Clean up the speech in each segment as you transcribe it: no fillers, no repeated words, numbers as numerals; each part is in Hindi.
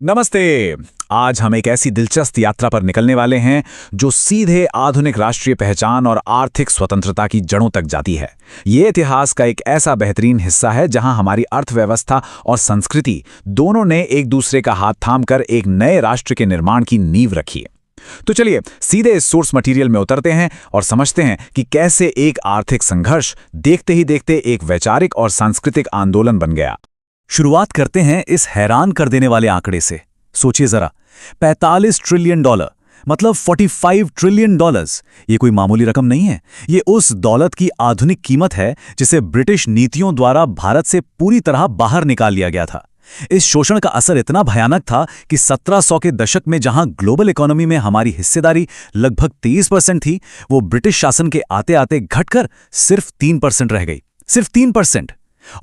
नमस्ते। आज हम एक ऐसी दिलचस्प यात्रा पर निकलने वाले हैं जो सीधे आधुनिक राष्ट्रीय पहचान और आर्थिक स्वतंत्रता की जड़ों तक जाती है। ये इतिहास का एक ऐसा बेहतरीन हिस्सा है जहां हमारी अर्थव्यवस्था और संस्कृति दोनों ने एक दूसरे का हाथ थामकर एक नए राष्ट्र के निर्माण की नींव रखी है। तो चलिए सीधे इस सोर्स मटेरियल में उतरते हैं और समझते हैं कि कैसे एक आर्थिक संघर्ष देखते ही देखते एक वैचारिक और सांस्कृतिक आंदोलन बन गया। शुरुआत करते हैं इस हैरान कर देने वाले आंकड़े से। सोचिए जरा, 45 ट्रिलियन डॉलर मतलब 45 ट्रिलियन डॉलर्स। ये कोई मामूली रकम नहीं है। ये उस दौलत की आधुनिक कीमत है जिसे ब्रिटिश नीतियों द्वारा भारत से पूरी तरह बाहर निकाल लिया गया था। इस शोषण का असर इतना भयानक था कि 1700 के दशक में जहां ग्लोबल इकोनॉमी में हमारी हिस्सेदारी लगभग 23% थी, वो ब्रिटिश शासन के आते आते घटकर सिर्फ 3% रह गई। सिर्फ 3%।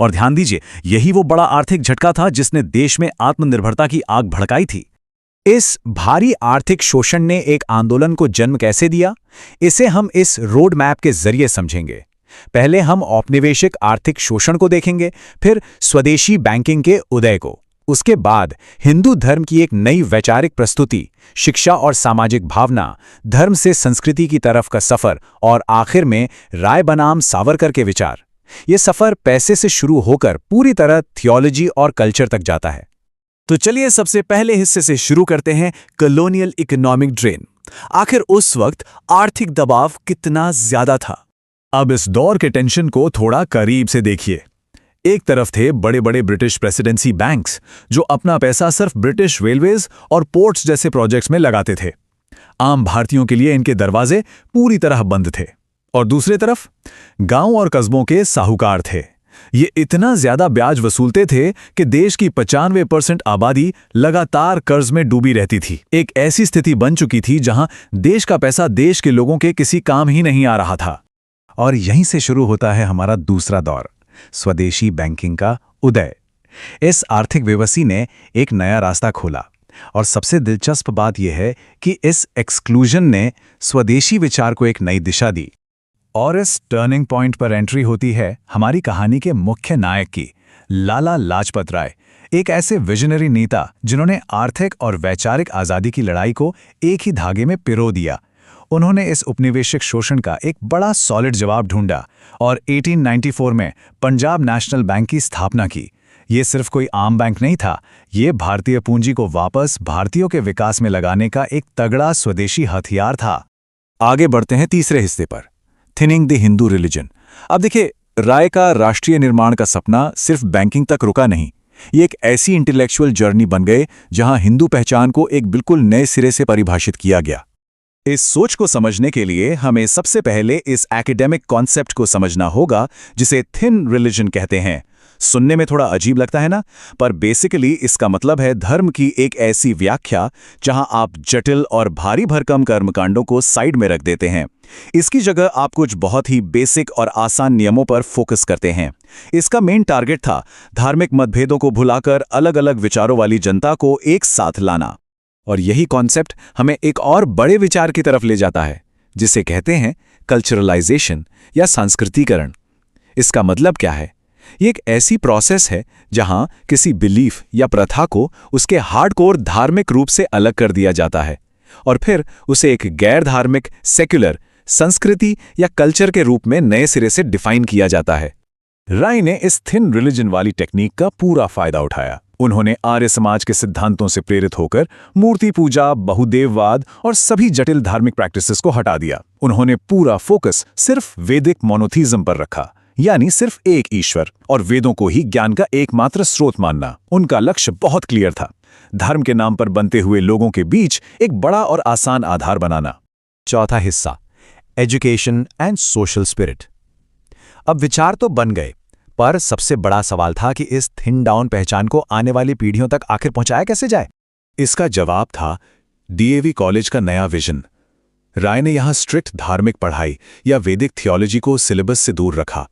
और ध्यान दीजिए, यही वो बड़ा आर्थिक झटका था जिसने देश में आत्मनिर्भरता की आग भड़काई थी। इस भारी आर्थिक शोषण ने एक आंदोलन को जन्म कैसे दिया, इसे हम इस रोड मैप के जरिए समझेंगे। पहले हम औपनिवेशिक आर्थिक शोषण को देखेंगे, फिर स्वदेशी बैंकिंग के उदय को, उसके बाद हिंदू धर्म की एक नई वैचारिक प्रस्तुति, शिक्षा और सामाजिक भावना, धर्म से संस्कृति की तरफ का सफर और आखिर में राय बनाम सावरकर के विचार। ये सफर पैसे से शुरू होकर पूरी तरह थियोलॉजी और कल्चर तक जाता है। तो चलिए सबसे पहले हिस्से से शुरू करते हैं, कॉलोनियल इकोनॉमिक ड्रेन। आखिर उस वक्त आर्थिक दबाव कितना ज्यादा था। अब इस दौर के टेंशन को थोड़ा करीब से देखिए। एक तरफ थे बड़े बड़े ब्रिटिश प्रेसिडेंसी बैंक्स जो अपना पैसा सिर्फ ब्रिटिश रेलवेज और पोर्ट्स जैसे प्रोजेक्ट्स में लगाते थे। आम भारतीयों के लिए इनके दरवाजे पूरी तरह बंद थे। और दूसरी तरफ गांव और कस्बों के साहूकार थे। ये इतना ज्यादा ब्याज वसूलते थे कि देश की 95% आबादी लगातार कर्ज में डूबी रहती थी। एक ऐसी स्थिति बन चुकी थी जहां देश का पैसा देश के लोगों के किसी काम ही नहीं आ रहा था। और यहीं से शुरू होता है हमारा दूसरा दौर, स्वदेशी बैंकिंग का उदय। इस आर्थिक व्यवस्था ने एक नया रास्ता खोला। और सबसे दिलचस्प बात यह है कि इस एक्सक्लूजन ने स्वदेशी विचार को एक नई दिशा दी। और इस टर्निंग पॉइंट पर एंट्री होती है हमारी कहानी के मुख्य नायक की, लाला लाजपत राय। एक ऐसे विजनरी नेता जिन्होंने आर्थिक और वैचारिक आज़ादी की लड़ाई को एक ही धागे में पिरो दिया। उन्होंने इस उपनिवेशिक शोषण का एक बड़ा सॉलिड जवाब ढूंढा और 1894 में पंजाब नेशनल बैंक की स्थापना की। ये सिर्फ कोई आम बैंक नहीं था, ये भारतीय पूंजी को वापस भारतीयों के विकास में लगाने का एक तगड़ा स्वदेशी हथियार था। आगे बढ़ते हैं तीसरे हिस्से पर, थिनिंग द हिंदू रिलीजन। अब देखिए, राय का राष्ट्रीय निर्माण का सपना सिर्फ बैंकिंग तक रुका नहीं। ये एक ऐसी इंटेलेक्चुअल जर्नी बन गए जहां हिंदू पहचान को एक बिल्कुल नए सिरे से परिभाषित किया गया। इस सोच को समझने के लिए हमें सबसे पहले इस एकेडमिक कॉन्सेप्ट को समझना होगा जिसे थिन रिलीजन कहते हैं। सुनने में थोड़ा अजीब लगता है ना, पर बेसिकली इसका मतलब है धर्म की एक ऐसी व्याख्या जहां आप जटिल और भारी भरकम कर्मकांडों को साइड में रख देते हैं। इसकी जगह आप कुछ बहुत ही बेसिक और आसान नियमों पर फोकस करते हैं। इसका मेन टारगेट था धार्मिक मतभेदों को भुलाकर अलग अलग विचारों वाली जनता को एक साथ लाना। और यही कॉन्सेप्ट हमें एक और बड़े विचार की तरफ ले जाता है जिसे कहते हैं कल्चरलाइजेशन या सांस्कृतिकरण। इसका मतलब क्या है? ये एक ऐसी प्रोसेस है जहां किसी बिलीफ या प्रथा को उसके हार्डकोर धार्मिक रूप से अलग कर दिया जाता है और फिर उसे एक गैर धार्मिक सेक्युलर संस्कृति या कल्चर के रूप में नए सिरे से डिफाइन किया जाता है। राय ने इस थिन रिलीजन वाली टेक्निक का पूरा फायदा उठाया। उन्होंने आर्य समाज के सिद्धांतों से प्रेरित होकर मूर्ति पूजा, बहुदेववाद और सभी जटिल धार्मिक प्रैक्टिसेस को हटा दिया। उन्होंने पूरा फोकस सिर्फ वैदिक मोनोथीज्म पर रखा, यानी सिर्फ एक ईश्वर और वेदों को ही ज्ञान का एकमात्र स्रोत मानना। उनका लक्ष्य बहुत क्लियर था, धर्म के नाम पर बनते हुए लोगों के बीच एक बड़ा और आसान आधार बनाना। चौथा हिस्सा, एजुकेशन एंड सोशल स्पिरिट। अब विचार तो बन गए, पर सबसे बड़ा सवाल था कि इस थिन डाउन पहचान को आने वाली पीढ़ियों तक आखिर पहुंचाया कैसे जाए। इसका जवाब था डीएवी कॉलेज का नया विजन। राय ने यहां स्ट्रिक्ट धार्मिक पढ़ाई या वैदिक थियोलॉजी को सिलेबस से दूर रखा।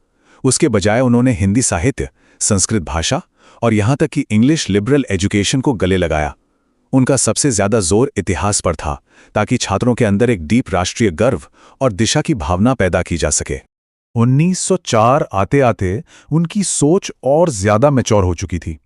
उसके बजाय उन्होंने हिंदी साहित्य, संस्कृत भाषा और यहां तक कि इंग्लिश लिबरल एजुकेशन को गले लगाया। उनका सबसे ज्यादा जोर इतिहास पर था ताकि छात्रों के अंदर एक डीप राष्ट्रीय गर्व और दिशा की भावना पैदा की जा सके। 1904 आते आते उनकी सोच और ज्यादा मैच्योर हो चुकी थी।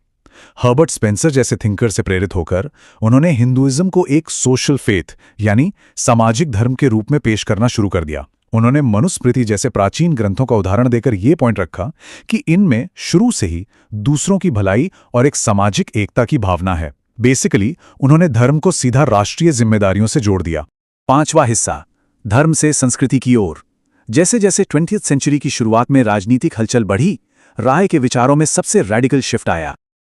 हर्बर्ट स्पेंसर जैसे थिंकर से प्रेरित होकर उन्होंने हिंदुइज्म को एक सोशल फेथ यानी सामाजिक धर्म के रूप में पेश करना शुरू कर दिया। उन्होंने मनुस्मृति जैसे प्राचीन ग्रंथों का उदाहरण देकर यह पॉइंट रखा कि इनमें शुरू से ही दूसरों की भलाई और एक सामाजिक एकता की भावना है। बेसिकली उन्होंने धर्म को सीधा राष्ट्रीय जिम्मेदारियों से जोड़ दिया। 5वां हिस्सा, धर्म से संस्कृति की ओर। जैसे जैसे 20वीं सेंचुरी की शुरुआत में राजनीतिक हलचल बढ़ी, राय के विचारों में सबसे रैडिकल शिफ्ट आया।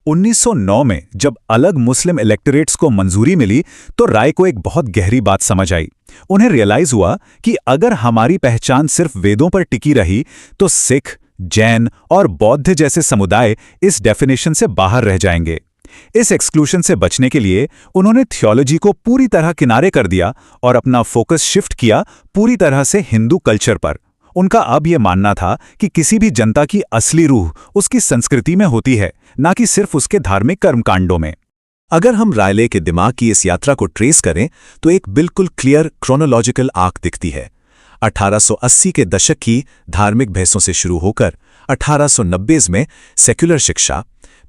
1909 में जब अलग मुस्लिम इलेक्टोरेट्स को मंजूरी मिली तो राय को एक बहुत गहरी बात समझ आई। उन्हें रियलाइज हुआ कि अगर हमारी पहचान सिर्फ वेदों पर टिकी रही तो सिख, जैन और बौद्ध जैसे समुदाय इस डेफिनेशन से बाहर रह जाएंगे। इस एक्सक्लूशन से बचने के लिए उन्होंने थियोलॉजी को पूरी तरह किनारे कर दिया और अपना फोकस शिफ्ट किया पूरी तरह से हिंदू कल्चर पर। उनका अब यह मानना था कि किसी भी जनता की असली रूह उसकी संस्कृति में होती है, ना कि सिर्फ उसके धार्मिक कर्मकांडों में। अगर हम रायले के दिमाग की इस यात्रा को ट्रेस करें तो एक बिल्कुल क्लियर क्रोनोलॉजिकल आर्क दिखती है। 1880 के दशक की धार्मिक बहसों से शुरू होकर 1890 में सेक्युलर शिक्षा,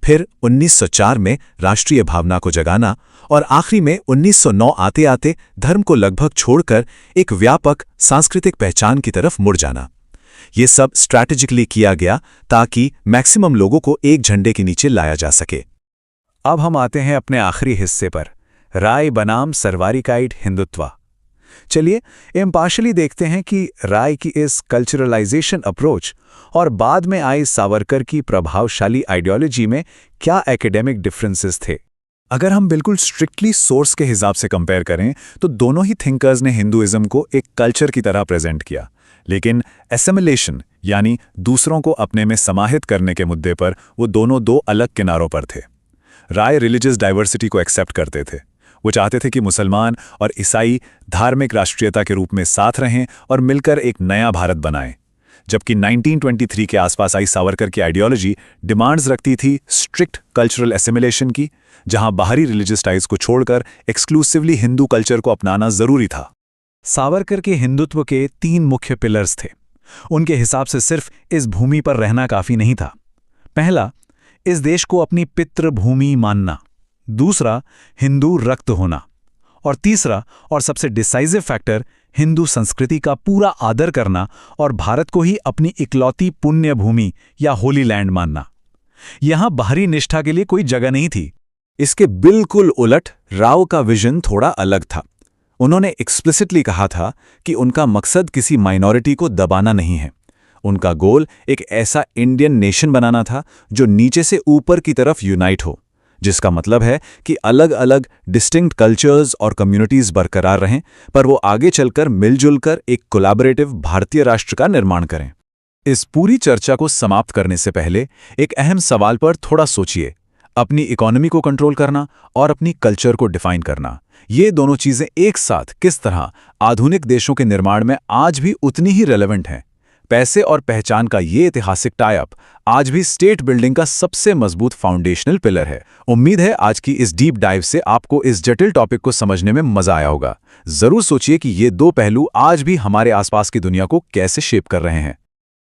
फिर 1904 में राष्ट्रीय भावना को जगाना और आखिरी में 1909 आते आते धर्म को लगभग छोड़कर एक व्यापक सांस्कृतिक पहचान की तरफ मुड़ जाना। ये सब स्ट्रैटेजिकली किया गया ताकि मैक्सिमम लोगों को एक झंडे के नीचे लाया जा सके। अब हम आते हैं अपने आखिरी हिस्से पर, राय बनाम सर्वारिकाइड हिंदुत्व। चलिए इम्पार्शली देखते हैं कि राय की इस कल्चरलाइजेशन अप्रोच और बाद में आई सावरकर की प्रभावशाली आइडियोलॉजी में क्या एकेडमिक डिफरेंसेस थे। अगर हम बिल्कुल स्ट्रिक्टली सोर्स के हिसाब से कंपेयर करें तो दोनों ही थिंकर्स ने हिंदुइज्म को एक कल्चर की तरह प्रेजेंट किया, लेकिन एसिमिलेशन यानी दूसरों को अपने में समाहित करने के मुद्दे पर वो दोनों दो अलग किनारों पर थे। राय रिलीजियस डाइवर्सिटी को एक्सेप्ट करते थे। वो चाहते थे कि मुसलमान और ईसाई धार्मिक राष्ट्रीयता के रूप में साथ रहें और मिलकर एक नया भारत बनाएं, जबकि 1923 के आसपास आई सावरकर की आइडियोलॉजी डिमांड्स रखती थी स्ट्रिक्ट कल्चरल एसिमिलेशन की, जहां बाहरी रिलीजियस टाइज को छोड़कर एक्सक्लूसिवली हिंदू कल्चर को अपनाना जरूरी था। सावरकर के हिंदुत्व के 3 मुख्य पिलर्स थे। उनके हिसाब से सिर्फ इस भूमि पर रहना काफी नहीं था। पहला, इस देश को अपनी पितृभूमि मानना। दूसरा, हिंदू रक्त होना। और तीसरा और सबसे डिसाइसिव फैक्टर, हिंदू संस्कृति का पूरा आदर करना और भारत को ही अपनी इकलौती पुण्य भूमि या होली लैंड मानना। यहां बाहरी निष्ठा के लिए कोई जगह नहीं थी। इसके बिल्कुल उलट राव का विजन थोड़ा अलग था। उन्होंने एक्सप्लिसिटली कहा था कि उनका मकसद किसी माइनॉरिटी को दबाना नहीं है। उनका गोल एक ऐसा इंडियन नेशन बनाना था जो नीचे से ऊपर की तरफ यूनाइट हो, जिसका मतलब है कि अलग अलग डिस्टिंक्ट कल्चर्स और कम्युनिटीज बरकरार रहें, पर वो आगे चलकर मिलजुल कर एक कोलैबोरेटिव भारतीय राष्ट्र का निर्माण करें। इस पूरी चर्चा को समाप्त करने से पहले एक अहम सवाल पर थोड़ा सोचिए। अपनी इकोनॉमी को कंट्रोल करना और अपनी कल्चर को डिफाइन करना, ये दोनों चीजें एक साथ किस तरह आधुनिक देशों के निर्माण में आज भी उतनी ही रेलेवेंट हैं। पैसे और पहचान का ये ऐतिहासिक टाई अप आज भी स्टेट बिल्डिंग का सबसे मजबूत फाउंडेशनल पिलर है। उम्मीद है आज की इस डीप डाइव से आपको इस जटिल टॉपिक को समझने में मजा आया होगा। जरूर सोचिए कि ये 2 पहलू आज भी हमारे आसपास की दुनिया को कैसे शेप कर रहे हैं।